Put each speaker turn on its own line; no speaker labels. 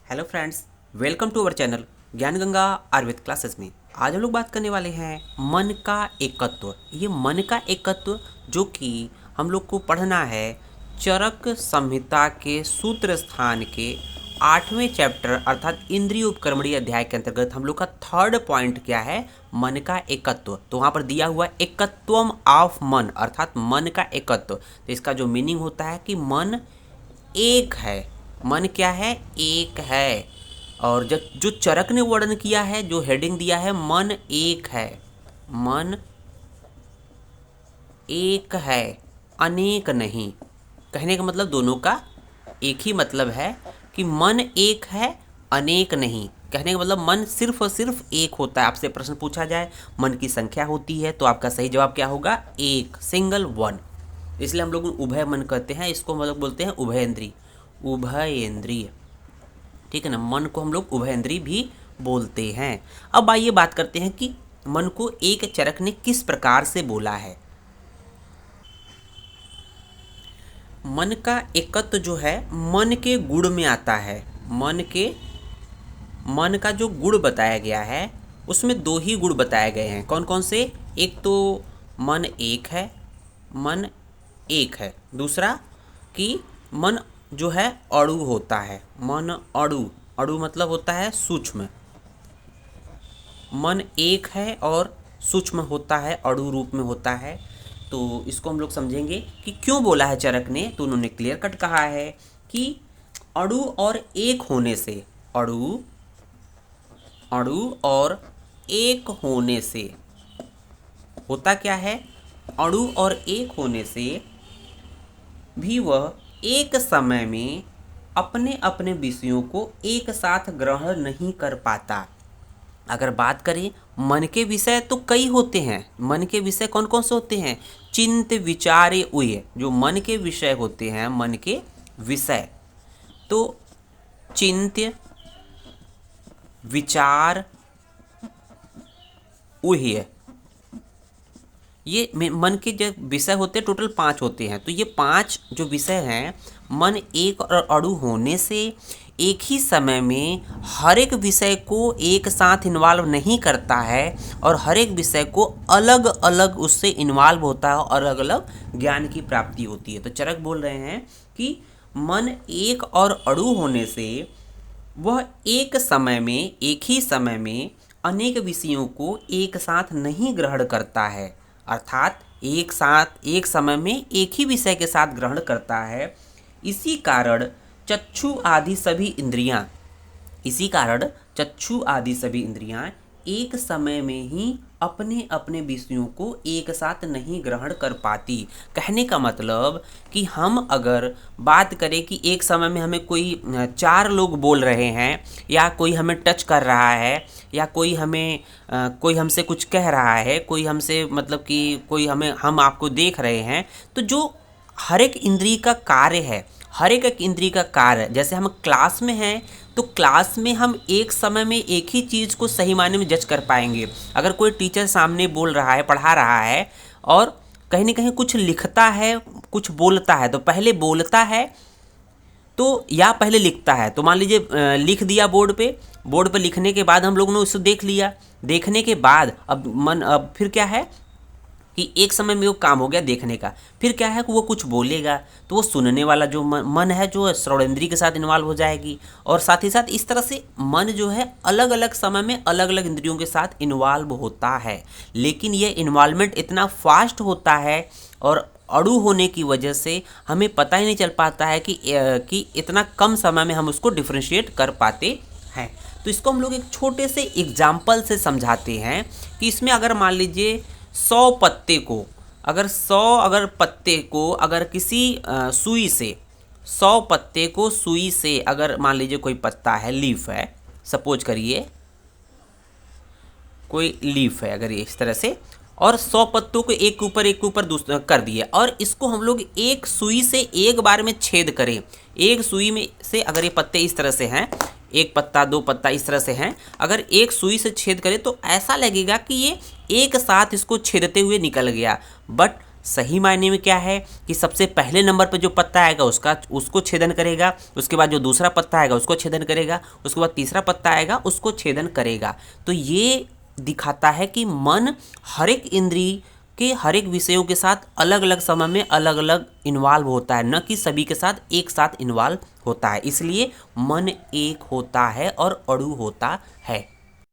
Hello friends, welcome to our channel Gyan Ganga Ayurveda classes में। आज हम लोग बात करने वाले हैं मन का एकत्व। ये मन का एकत्व जो कि हम लोग को पढ़ना है चरक संहिता के सूत्र स्थान के 8वें चैप्टर अर्थात इंद्रिय उपक्रमणीय अध्याय के अंतर्गत हम लोग का थर्ड पॉइंट क्या है, मन का एकत्व। तो वहाँ पर दिया हुआ एकत्वम ऑफ मन अर्थात मन का एकत्व। तो इसका जो मीनिंग होता है कि मन एक है। मन क्या है? एक है। और जब जो चरक ने वर्णन किया है, जो हेडिंग दिया है, मन एक है। मन एक है, अनेक नहीं। कहने का मतलब दोनों का एक ही मतलब है कि मन एक है, अनेक नहीं। कहने का मतलब मन सिर्फ और सिर्फ एक होता है। आपसे प्रश्न पूछा जाए मन की संख्या होती है तो आपका सही जवाब क्या होगा? एक, सिंगल वन। इसलिए हम लोग उभय मन कहते हैं, इसको मतलब बोलते हैं उभय इंद्रिय। उभय इंद्रिय, ठीक है ना। मन को हम लोग उभय इंद्रिय भी बोलते हैं। अब आइए बात करते हैं कि मन को एक चरक ने किस प्रकार से बोला है। मन का एकत्व जो है मन के गुण में आता है। मन का जो गुण बताया गया है उसमें दो ही गुण बताए गए हैं। कौन कौन से? एक तो मन एक है, मन एक है। दूसरा कि मन जो है अणु होता है। मन अणु, अणु मतलब होता है सूक्ष्म। मन एक है और सूक्ष्म होता है, अणु रूप में होता है। तो इसको हम लोग समझेंगे कि क्यों बोला है चरक ने। तो उन्होंने क्लियर कट कहा है कि अणु और एक होने से, अणु और एक होने से होता क्या है? अणु और एक होने से भी वह एक समय में अपने अपने विषयों को एक साथ ग्रहण नहीं कर पाता। अगर बात करें मन के विषय तो कई होते हैं। मन के विषय कौन कौन से होते हैं? चिंत विचारे उय, जो मन के विषय होते हैं, मन के विषय तो चिंत्य, विचार, उह्य, ये मन के जो विषय होते हैं टोटल 5 होते हैं। तो ये 5 जो विषय हैं, मन एक और अणु होने से एक ही समय में हर एक विषय को एक साथ इन्वॉल्व नहीं करता है और हर एक विषय को अलग अलग उससे इन्वॉल्व होता है और अलग अलग ज्ञान की प्राप्ति होती है। तो चरक बोल रहे हैं कि मन एक और अणु होने से वह एक समय में, एक ही समय में अनेक विषयों को एक साथ नहीं ग्रहण करता है। अर्थात एक साथ एक समय में एक ही विषय के साथ ग्रहण करता है। इसी कारण चक्षु आदि सभी इंद्रियां एक समय में ही अपने अपने विषयों को एक साथ नहीं ग्रहण कर पाती। कहने का मतलब कि हम अगर बात करें कि एक समय में हमें कोई 4 लोग बोल रहे हैं या कोई हमें टच कर रहा है या कोई हमसे कुछ कह रहा है, कोई हमसे मतलब कि कोई हम आपको देख रहे हैं, तो जो हर एक इंद्रिय का कार्य है, हर एक इंद्रिय का कार्य, जैसे हम क्लास में हैं तो क्लास में हम एक समय में एक ही चीज़ को सही मायने में जज कर पाएंगे। अगर कोई टीचर सामने बोल रहा है, पढ़ा रहा है और कहीं ना कहीं कुछ लिखता है, कुछ बोलता है, तो पहले बोलता है तो या पहले लिखता है। तो मान लीजिए लिख दिया बोर्ड पे लिखने के बाद हम लोगों ने उसको देख लिया। देखने के बाद अब फिर क्या है कि एक समय में वो काम हो गया देखने का, फिर क्या है कि वो कुछ बोलेगा तो वो सुनने वाला जो मन है जो श्रवणेंद्रिय के साथ इन्वॉल्व हो जाएगी। और साथ ही साथ इस तरह से मन जो है अलग अलग समय में अलग अलग इंद्रियों के साथ इन्वॉल्व होता है। लेकिन ये इन्वॉल्वमेंट इतना फास्ट होता है और अणु होने की वजह से हमें पता ही नहीं चल पाता है कि इतना कम समय में हम उसको डिफ्रेंशिएट कर पाते हैं। तो इसको हम लोग एक छोटे से एग्जाम्पल से समझाते हैं कि इसमें अगर मान लीजिए 100 पत्ते को, अगर किसी सुई से 100 पत्ते को सुई से, अगर मान लीजिए कोई पत्ता है, लीफ है, सपोज करिए कोई लीफ है अगर ये इस तरह से, और 100 पत्तों को एक के ऊपर दूसरा कर दिए और इसको हम लोग एक सुई से एक बार में छेद करें। एक सुई में से अगर ये पत्ते इस तरह से हैं, एक पत्ता 2 पत्ता इस तरह से हैं, अगर एक सुई से छेद करें तो ऐसा लगेगा कि ये एक साथ इसको छेदते हुए निकल गया। बट सही मायने में क्या है कि सबसे पहले नंबर पर जो पत्ता आएगा उसको छेदन करेगा, उसके बाद जो दूसरा पत्ता आएगा उसको छेदन करेगा, उसके बाद तीसरा पत्ता आएगा उसको छेदन करेगा। तो ये दिखाता है कि मन हर एक इंद्रिय के हर एक विषयों के साथ अलग अलग समय में अलग अलग इन्वॉल्व होता है, न कि सभी के साथ एक साथ इन्वॉल्व होता है। इसलिए मन एक होता है और अणु होता है।